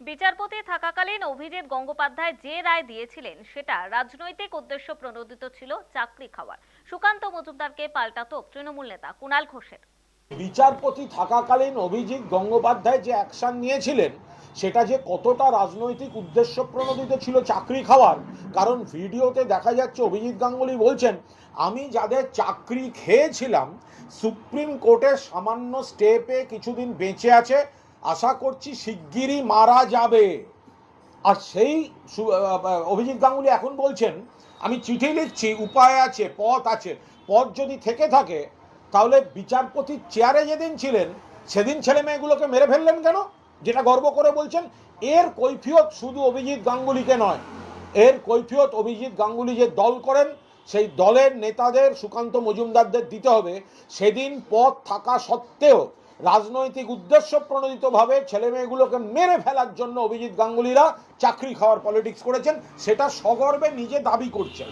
বিচারপতি থাকাকালীন অভিজিৎ গঙ্গোপাধ্যায় যে রায় দিয়েছিলেন সেটা রাজনৈতিক উদ্দেশ্য প্রণোদিত ছিল চাকরি খাওয়ার। সুকান্ত মজুমদারকে পাল্টা তোপ তৃণমূল নেতা কুণাল ঘোষের। বিচারপতি থাকাকালীন অভিজিৎ গঙ্গোপাধ্যায় যে অ্যাকশন নিয়েছিলেন সেটা যে কতটা রাজনৈতিক উদ্দেশ্য প্রণোদিত ছিল চাকরি খাওয়ার, কারণ ভিডিওতে দেখা যাচ্ছে অভিজিৎ গাঙ্গুলি বলছেন, আমি যাদের চাকরি খেয়েছিলাম সুপ্রিম কোর্টের সামান্য স্টেপে কিছুদিন বেঁচে আছে, আশা করছি শিগগিরই মারা যাবে। আর সেই অভিজিৎ গাঙ্গুলি এখন বলছেন, আমি চিঠি লিখছি, উপায় আছে, পথ আছে। পথ যদি থেকে থাকে তাহলে বিচারপতির চেয়ারে যেদিন ছিলেন সেদিন ছেলে মেয়েগুলোকে মেরে ফেললেন কেন, যেটা গর্ব করে বলছেন? এর কৈফিয়ত শুধু অভিজিৎ গাঙ্গুলিকে নয়, এর কৈফিয়ত অভিজিৎ গাঙ্গুলি যে দল করেন সেই দলের নেতাদের, সুকান্ত মজুমদারদের দিতে হবে। সেদিন পথ থাকা সত্ত্বেও রাজনৈতিক উদ্দেশ্য প্রণোদিতভাবে ছেলে মেয়েগুলোকে মেরে ফেলার জন্য অভিজিৎ গাঙ্গুলিরা চাকরি খাওয়ার পলিটিক্স করেছেন, সেটা সগর্বে নিজে দাবি করছেন।